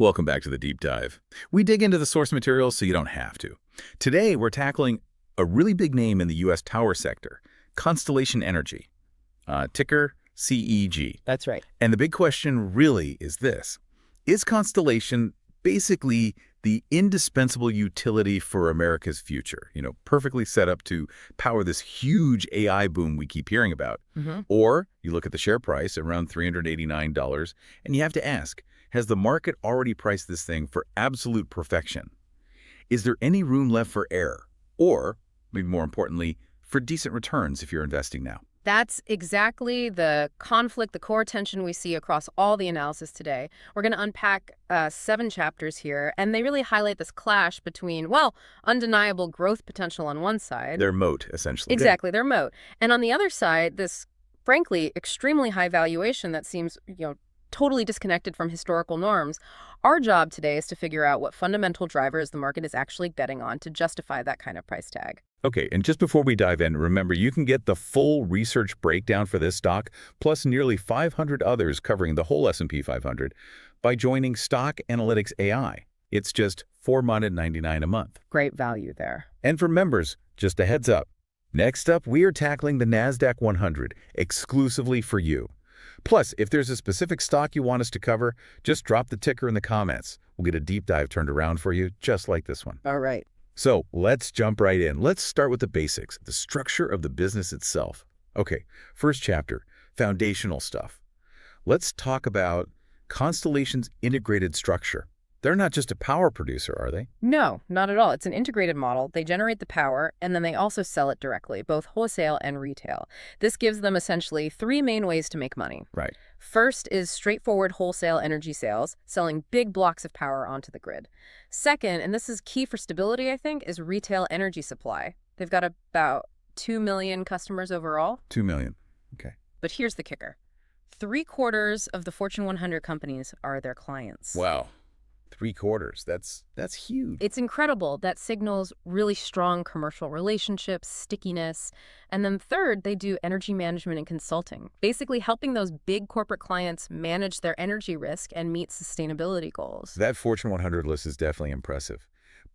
Welcome back to the deep dive. We dig into the source material so you don't have to. Today, we're tackling a really big name in the U.S. tower sector, Constellation Energy, ticker CEG. That's right. And the big question really is this. Is Constellation basically the indispensable utility for America's future? Perfectly set up to power this huge AI boom we keep hearing about. Or you look at the share price around $389, and you have to ask, has the market already priced this thing for absolute perfection? Is there any room left for error? Or, maybe more importantly, for decent returns if you're investing now? That's exactly the conflict, the core tension we see across all the analysis today. We're going to unpack 7 chapters here, and they really highlight this clash between, well, undeniable growth potential on one side. Their moat, essentially. Exactly, their moat. And on the other side, this, frankly, extremely high valuation that seems, totally disconnected from historical norms. Our job today is to figure out what fundamental drivers the market is actually betting on to justify that kind of price tag. Okay, and just before we dive in, remember you can get the full research breakdown for this stock, plus nearly 500 others covering the whole S&P 500, by joining Stock Analytics AI. It's just $4.99 a month. Great value there. And for members, just a heads up. Next up, we are tackling the NASDAQ 100 exclusively for you. Plus, if there's a specific stock you want us to cover, just drop the ticker in the comments. We'll get a deep dive turned around for you, just like this one. All right. So let's jump right in. Let's start with the basics, the structure of the business itself. Okay, first chapter, foundational stuff. Let's talk about Constellation's integrated structure. They're not just a power producer, are they? No, not at all. It's an integrated model. They generate the power, and then they also sell it directly, both wholesale and retail. This gives them essentially 3 main ways to make money. Right. First is straightforward wholesale energy sales, selling big blocks of power onto the grid. Second, and this is key for stability, I think, is retail energy supply. They've got about 2 million customers overall. 2 million. Okay. But here's the kicker. 3/4 of the Fortune 100 companies are their clients. Wow. 3/4. That's huge. It's incredible. That signals really strong commercial relationships, stickiness. And then third, they do energy management and consulting, basically helping those big corporate clients manage their energy risk and meet sustainability goals. That Fortune 100 list is definitely impressive.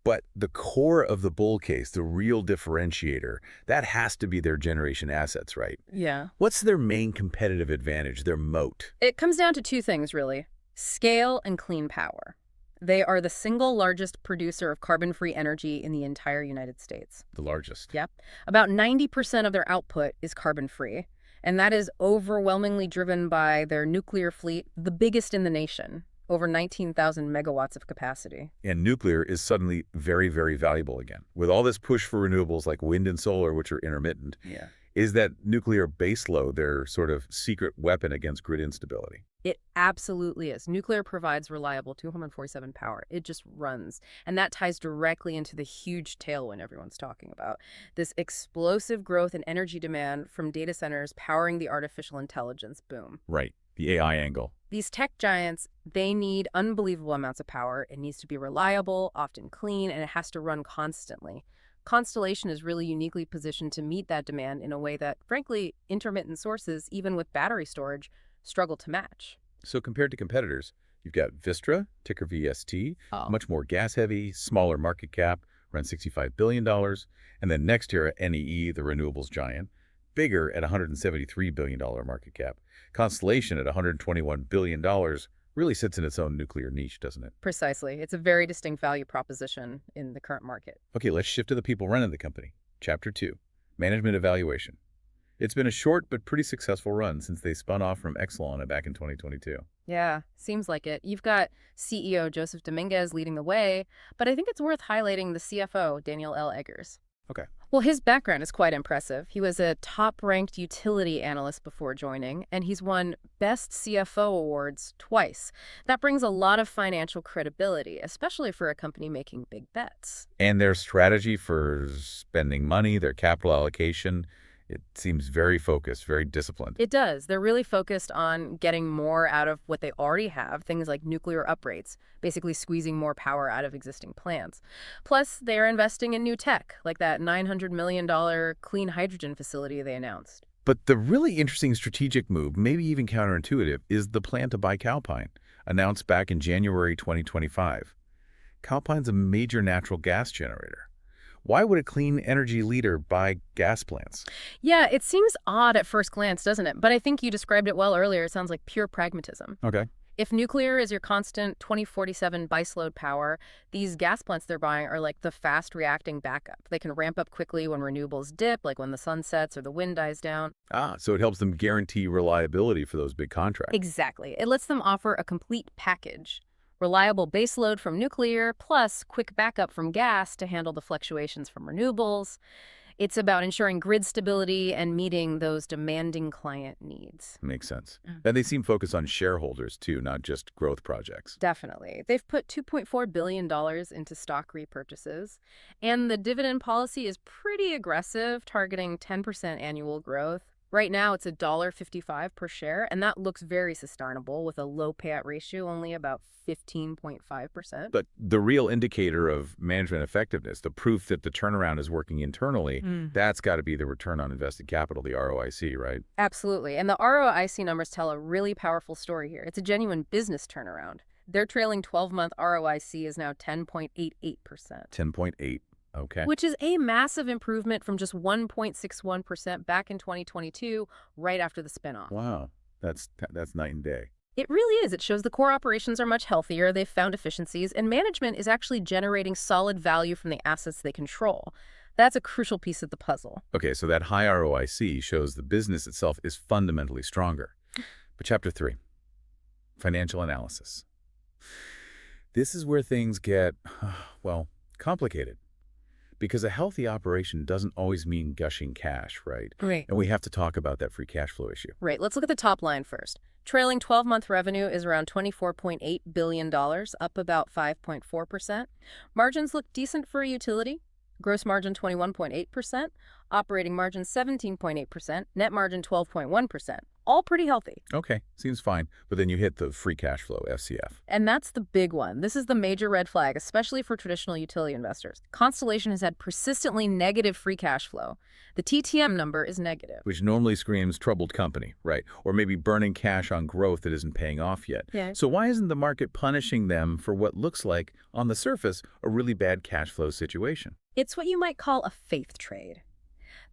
But the core of the bull case, the real differentiator, that has to be their generation assets, right? Yeah. What's their main competitive advantage, their moat? It comes down to 2 things, really. Scale and clean power. They are the single largest producer of carbon-free energy in the entire United States. The largest. Yep. About 90% of their output is carbon-free, and that is overwhelmingly driven by their nuclear fleet, the biggest in the nation, over 19,000 megawatts of capacity. And nuclear is suddenly very, very valuable again. With all this push for renewables like wind and solar, which are intermittent, is that nuclear baseload their sort of secret weapon against grid instability? It absolutely is. Nuclear provides reliable 247 power. It just runs. And that ties directly into the huge tailwind everyone's talking about. This explosive growth in energy demand from data centers powering the artificial intelligence boom. Right. The AI angle. These tech giants, they need unbelievable amounts of power. It needs to be reliable, often clean, and it has to run constantly. Constellation is really uniquely positioned to meet that demand in a way that, frankly, intermittent sources, even with battery storage, struggle to match. So compared to competitors, you've got Vistra, ticker VST, much more gas-heavy, smaller market cap, around $65 billion. And then next here, NEE, the renewables giant, bigger at $173 billion market cap. Constellation at $121 billion really sits in its own nuclear niche, doesn't it? Precisely. It's a very distinct value proposition in the current market. Okay, let's shift to the people running the company. Chapter 2, Management Evaluation. It's been a short but pretty successful run since they spun off from Exelon back in 2022. Yeah, seems like it. You've got CEO Joseph Dominguez leading the way, but I think it's worth highlighting the CFO, Daniel L. Eggers. Okay. Well, his background is quite impressive. He was a top-ranked utility analyst before joining, and he's won Best CFO awards twice. That brings a lot of financial credibility, especially for a company making big bets. And their strategy for spending money, their capital allocation, it seems very focused, very disciplined. It does. They're really focused on getting more out of what they already have, things like nuclear uprates, basically squeezing more power out of existing plants. Plus, they're investing in new tech, like that $900 million clean hydrogen facility they announced. But the really interesting strategic move, maybe even counterintuitive, is the plan to buy Calpine, announced back in January 2025. Calpine's a major natural gas generator. Why would a clean energy leader buy gas plants? Yeah, it seems odd at first glance, doesn't it? But I think you described it well earlier. It sounds like pure pragmatism. Okay. If nuclear is your constant 2047 baseload power, these gas plants they're buying are like the fast-reacting backup. They can ramp up quickly when renewables dip, like when the sun sets or the wind dies down. So it helps them guarantee reliability for those big contracts. Exactly. It lets them offer a complete package. Reliable baseload from nuclear, plus quick backup from gas to handle the fluctuations from renewables. It's about ensuring grid stability and meeting those demanding client needs. Makes sense. And they seem focused on shareholders, too, not just growth projects. Definitely. They've put $2.4 billion into stock repurchases, and the dividend policy is pretty aggressive, targeting 10% annual growth. Right now, it's $1.55 per share, and that looks very sustainable with a low payout ratio, only about 15.5%. But the real indicator of management effectiveness, the proof that the turnaround is working internally, that's got to be the return on invested capital, the ROIC, right? Absolutely. And the ROIC numbers tell a really powerful story here. It's a genuine business turnaround. Their trailing 12-month ROIC is now 10.88%. 10.8. Okay. Which is a massive improvement from just 1.61% back in 2022, right after the spinoff. Wow. That's night and day. It really is. It shows the core operations are much healthier, they've found efficiencies, and management is actually generating solid value from the assets they control. That's a crucial piece of the puzzle. Okay, so that high ROIC shows the business itself is fundamentally stronger. But Chapter 3, financial analysis. This is where things get, well, complicated. Because a healthy operation doesn't always mean gushing cash, right? Right. And we have to talk about that free cash flow issue. Right. Let's look at the top line first. Trailing 12-month revenue is around $24.8 billion, up about 5.4%. Margins look decent for a utility. Gross margin 21.8%, operating margin 17.8%, net margin 12.1%. All pretty healthy. Okay, seems fine. But then you hit the free cash flow, FCF. And that's the big one. This is the major red flag, especially for traditional utility investors. Constellation has had persistently negative free cash flow. The TTM number is negative. Which normally screams troubled company, right? Or maybe burning cash on growth that isn't paying off yet. Yeah. So why isn't the market punishing them for what looks like, on the surface, a really bad cash flow situation? It's what you might call a faith trade.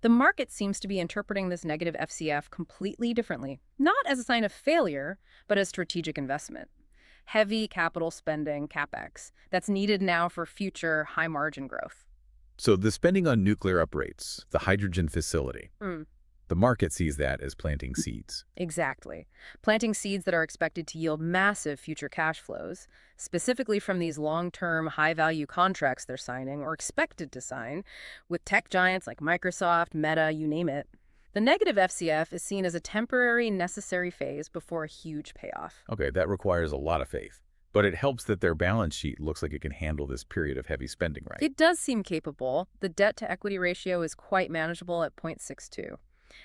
The market seems to be interpreting this negative FCF completely differently, not as a sign of failure, but as strategic investment. Heavy capital spending, CapEx, that's needed now for future high-margin growth. So the spending on nuclear uprates, the hydrogen facility, the market sees that as planting seeds. Exactly. Planting seeds that are expected to yield massive future cash flows, specifically from these long-term, high-value contracts they're signing or expected to sign with tech giants like Microsoft, Meta, you name it. The negative FCF is seen as a temporary, necessary phase before a huge payoff. Okay, that requires a lot of faith. But it helps that their balance sheet looks like it can handle this period of heavy spending, right? It does seem capable. The debt-to-equity ratio is quite manageable at 0.62.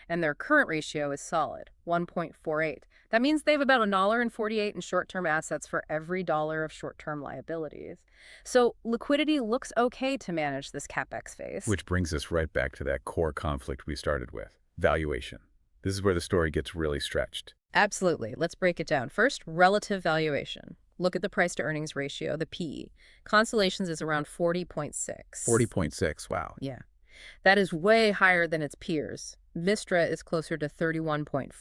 And their current ratio is solid, 1.48. That means they have about $1.48 in short-term assets for every dollar of short-term liabilities. So liquidity looks okay to manage this CapEx phase. Which brings us right back to that core conflict we started with, valuation. This is where the story gets really stretched. Absolutely. Let's break it down. First, relative valuation. Look at the price-to-earnings ratio, the PE. Constellation's is around 40.6. 40.6, wow. Yeah. That is way higher than its peers. Vistra is closer to 31.4.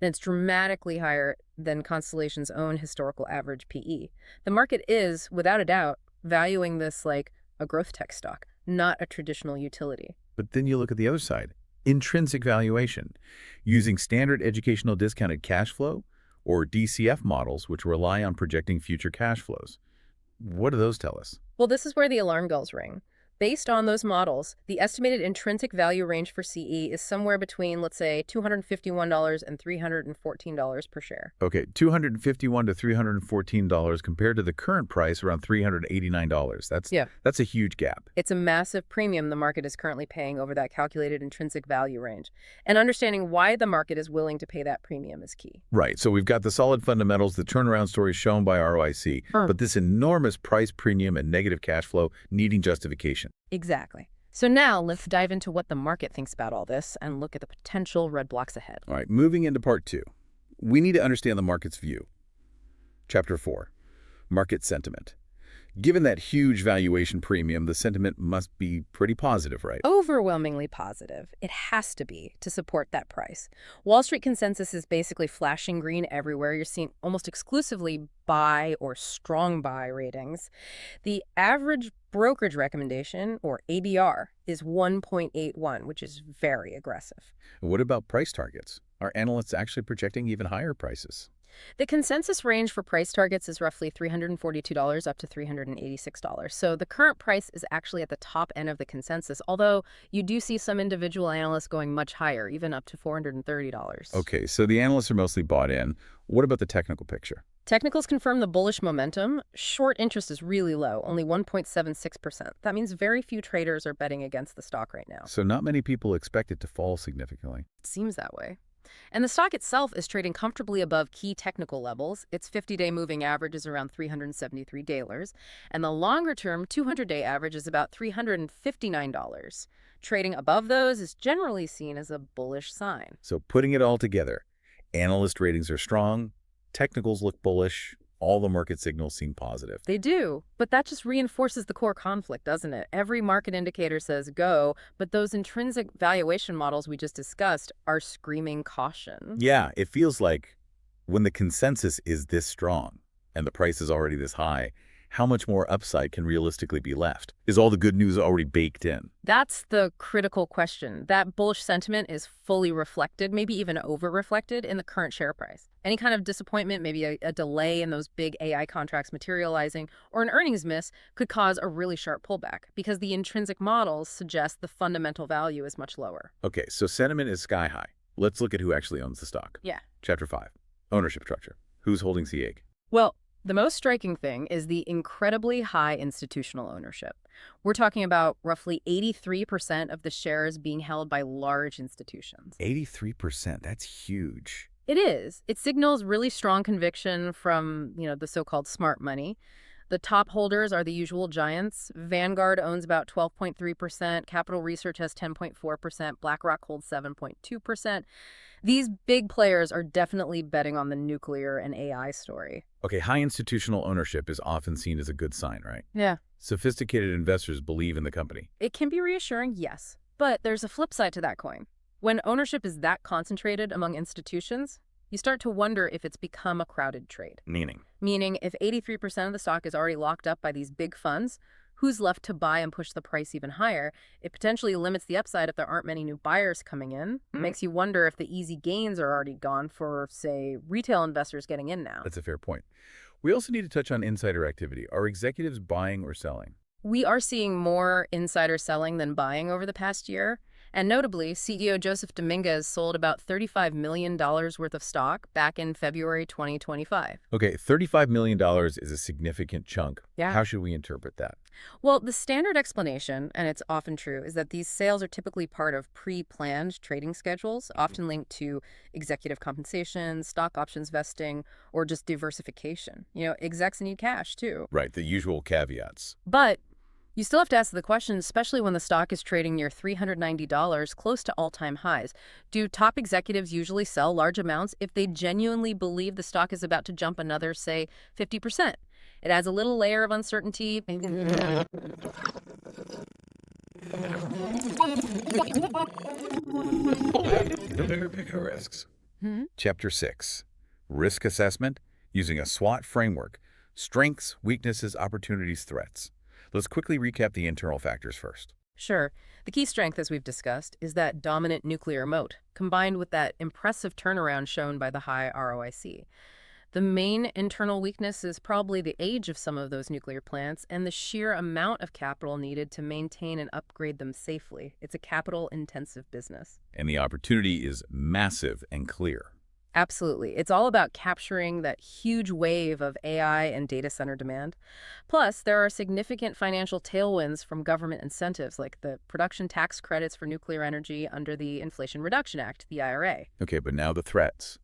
And it's dramatically higher than Constellation's own historical average PE. The market is, without a doubt, valuing this like a growth tech stock, not a traditional utility. But then you look at the other side, intrinsic valuation, using standard educational discounted cash flow or DCF models, which rely on projecting future cash flows. What do those tell us? Well, this is where the alarm bells ring. Based on those models, the estimated intrinsic value range for CE is somewhere between, let's say, $251 and $314 per share. Okay, $251 to $314 compared to the current price around $389. That's a huge gap. It's a massive premium the market is currently paying over that calculated intrinsic value range. And understanding why the market is willing to pay that premium is key. Right, so we've got the solid fundamentals, the turnaround story shown by ROIC, but this enormous price premium and negative cash flow needing justification. Exactly. So now let's dive into what the market thinks about all this and look at the potential red blocks ahead. All right, moving into part 2. We need to understand the market's view. Chapter 4. Market sentiment. Given that huge valuation premium, the sentiment must be pretty positive, right? Overwhelmingly positive. It has to be to support that price. Wall Street consensus is basically flashing green everywhere. You're seeing almost exclusively buy or strong buy ratings. The average brokerage recommendation, or ABR, is 1.81, which is very aggressive. What about price targets? Are analysts actually projecting even higher prices? The consensus range for price targets is roughly $342 up to $386. So the current price is actually at the top end of the consensus, although you do see some individual analysts going much higher, even up to $430. Okay, so the analysts are mostly bought in. What about the technical picture? Technicals confirm the bullish momentum. Short interest is really low, only 1.76%. That means very few traders are betting against the stock right now. So not many people expect it to fall significantly. It seems that way. And the stock itself is trading comfortably above key technical levels. Its 50-day moving average is around $373, and the longer-term 200-day average is about $359. Trading above those is generally seen as a bullish sign. So putting it all together, analyst ratings are strong, technicals look bullish, all the market signals seem positive. They do, but that just reinforces the core conflict, doesn't it? Every market indicator says go, but those intrinsic valuation models we just discussed are screaming caution. Yeah, it feels like when the consensus is this strong and the price is already this high, how much more upside can realistically be left? Is all the good news already baked in? That's the critical question. That bullish sentiment is fully reflected, maybe even over-reflected in the current share price. Any kind of disappointment, maybe a delay in those big AI contracts materializing, or an earnings miss could cause a really sharp pullback because the intrinsic models suggest the fundamental value is much lower. Okay, so sentiment is sky high. Let's look at who actually owns the stock. Yeah. Chapter 5. Ownership structure. Who's holding CEG? Well, the most striking thing is the incredibly high institutional ownership. We're talking about roughly 83% of the shares being held by large institutions. 83%, that's huge. It is. It signals really strong conviction from, the so-called smart money. The top holders are the usual giants. Vanguard owns about 12.3%, Capital Research has 10.4%, BlackRock holds 7.2%. These big players are definitely betting on the nuclear and AI story. Okay, high institutional ownership is often seen as a good sign, right? Yeah. Sophisticated investors believe in the company. It can be reassuring, yes. But there's a flip side to that coin. When ownership is that concentrated among institutions, you start to wonder if it's become a crowded trade. Meaning, if 83% of the stock is already locked up by these big funds, who's left to buy and push the price even higher? It potentially limits the upside if there aren't many new buyers coming in. It makes you wonder if the easy gains are already gone for, say, retail investors getting in now. That's a fair point. We also need to touch on insider activity. Are executives buying or selling? We are seeing more insider selling than buying over the past year. And notably, CEO Joseph Dominguez sold about $35 million worth of stock back in February 2025. Okay, $35 million is a significant chunk. Yeah. How should we interpret that? Well, the standard explanation, and it's often true, is that these sales are typically part of pre-planned trading schedules, often linked to executive compensation, stock options vesting, or just diversification. Execs need cash, too. Right, the usual caveats. But you still have to ask the question, especially when the stock is trading near $390, close to all-time highs. Do top executives usually sell large amounts if they genuinely believe the stock is about to jump another, say, 50%? It adds a little layer of uncertainty. Bigger risks. Chapter 6. Risk assessment using a SWOT framework. Strengths, weaknesses, opportunities, threats. Let's quickly recap the internal factors first. Sure. The key strength, as we've discussed, is that dominant nuclear moat, combined with that impressive turnaround shown by the high ROIC. The main internal weakness is probably the age of some of those nuclear plants and the sheer amount of capital needed to maintain and upgrade them safely. It's a capital-intensive business. And the opportunity is massive and clear. Absolutely. It's all about capturing that huge wave of AI and data center demand. Plus, there are significant financial tailwinds from government incentives, like the production tax credits for nuclear energy under the Inflation Reduction Act, the IRA. Okay, but now the threats.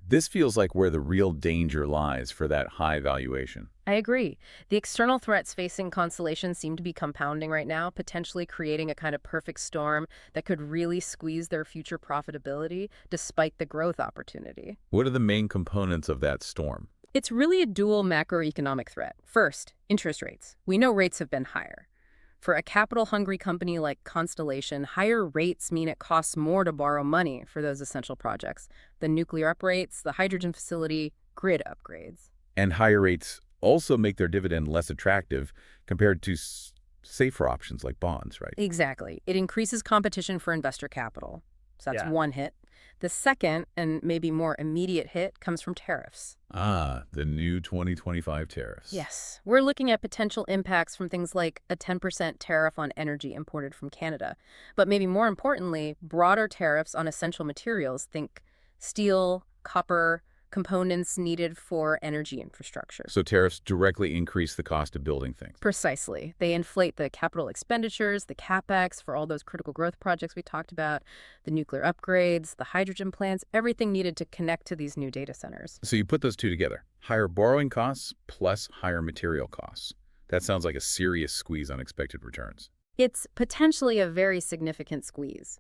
This feels like where the real danger lies for that high valuation. I agree. The external threats facing Constellation seem to be compounding right now, potentially creating a kind of perfect storm that could really squeeze their future profitability despite the growth opportunity. What are the main components of that storm? It's really a dual macroeconomic threat. First, interest rates. We know rates have been higher. For a capital-hungry company like Constellation, higher rates mean it costs more to borrow money for those essential projects. The nuclear uprates, the hydrogen facility, grid upgrades. And higher rates also make their dividend less attractive compared to safer options like bonds, right? Exactly. It increases competition for investor capital. So that's Yeah. one hit. The second, and maybe more immediate hit, comes from tariffs. Ah, the new 2025 tariffs. Yes, we're looking at potential impacts from things like a 10% tariff on energy imported from Canada. But maybe more importantly, broader tariffs on essential materials. Think steel, copper, components needed for energy infrastructure. So tariffs directly increase the cost of building things. Precisely. They inflate the capital expenditures, the capex for all those critical growth projects we talked about, the nuclear upgrades, the hydrogen plants, everything needed to connect to these new data centers. So you put those two together, higher borrowing costs plus higher material costs. That sounds like a serious squeeze on expected returns. It's potentially a very significant squeeze.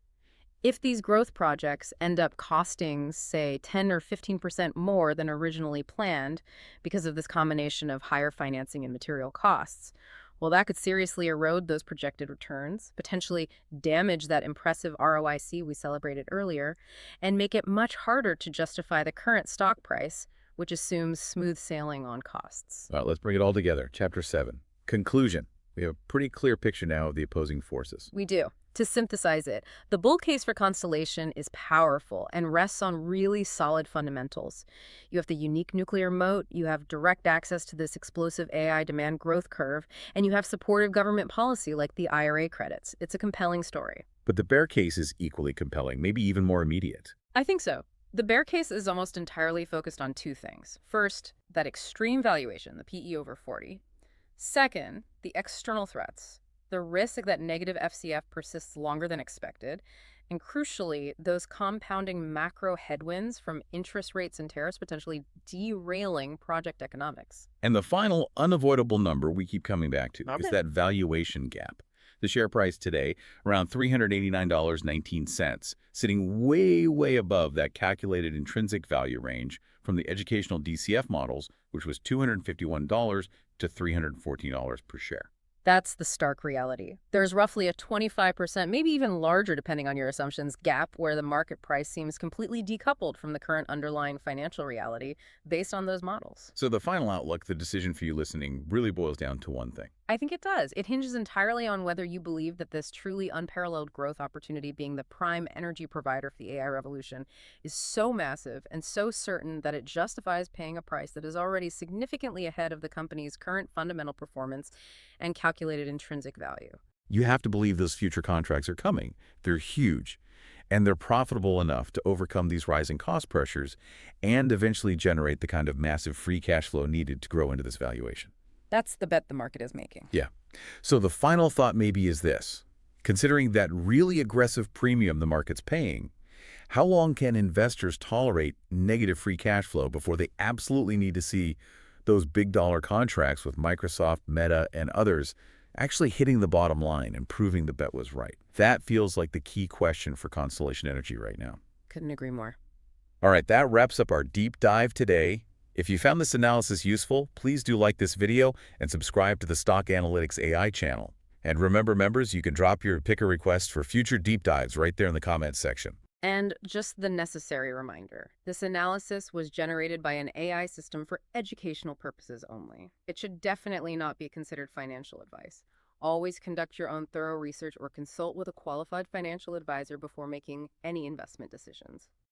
If these growth projects end up costing, say, 10 or 15% more than originally planned because of this combination of higher financing and material costs, well, that could seriously erode those projected returns, potentially damage that impressive ROIC we celebrated earlier, and make it much harder to justify the current stock price, which assumes smooth sailing on costs. All right, let's bring it all together. Chapter 7. Conclusion. We have a pretty clear picture now of the opposing forces. We do. To synthesize it, the bull case for Constellation is powerful and rests on really solid fundamentals. You have the unique nuclear moat, you have direct access to this explosive AI demand growth curve, and you have supportive government policy like the IRA credits. It's a compelling story. But the bear case is equally compelling, maybe even more immediate. I think so. The bear case is almost entirely focused on two things. First, that extreme valuation, the PE over 40. Second, the external threats. The risk that negative FCF persists longer than expected, and crucially, those compounding macro headwinds from interest rates and tariffs potentially derailing project economics. And the final unavoidable number we keep coming back to is Okay. that valuation gap. The share price today, around $389.19, sitting way, way above that calculated intrinsic value range from the educational DCF models, which was $251 to $314 per share. That's the stark reality. There's roughly a 25%, maybe even larger depending on your assumptions, gap where the market price seems completely decoupled from the current underlying financial reality based on those models. So the final outlook, the decision for you listening, really boils down to one thing. I think it does. It hinges entirely on whether you believe that this truly unparalleled growth opportunity, being the prime energy provider for the AI revolution, is so massive and so certain that it justifies paying a price that is already significantly ahead of the company's current fundamental performance and calculated intrinsic value. You have to believe those future contracts are coming. They're huge, and they're profitable enough to overcome these rising cost pressures and eventually generate the kind of massive free cash flow needed to grow into this valuation. That's the bet the market is making. Yeah. So the final thought maybe is this. Considering that really aggressive premium the market's paying, how long can investors tolerate negative free cash flow before they absolutely need to see those big dollar contracts with Microsoft, Meta, and others actually hitting the bottom line and proving the bet was right? That feels like the key question for Constellation Energy right now. Couldn't agree more. All right, that wraps up our deep dive today. If you found this analysis useful, please do like this video and subscribe to the Stock Analytics AI channel. And remember, members, you can drop your picker request for future deep dives right there in the comments section. And just the necessary reminder, this analysis was generated by an AI system for educational purposes only. It should definitely not be considered financial advice. Always conduct your own thorough research or consult with a qualified financial advisor before making any investment decisions.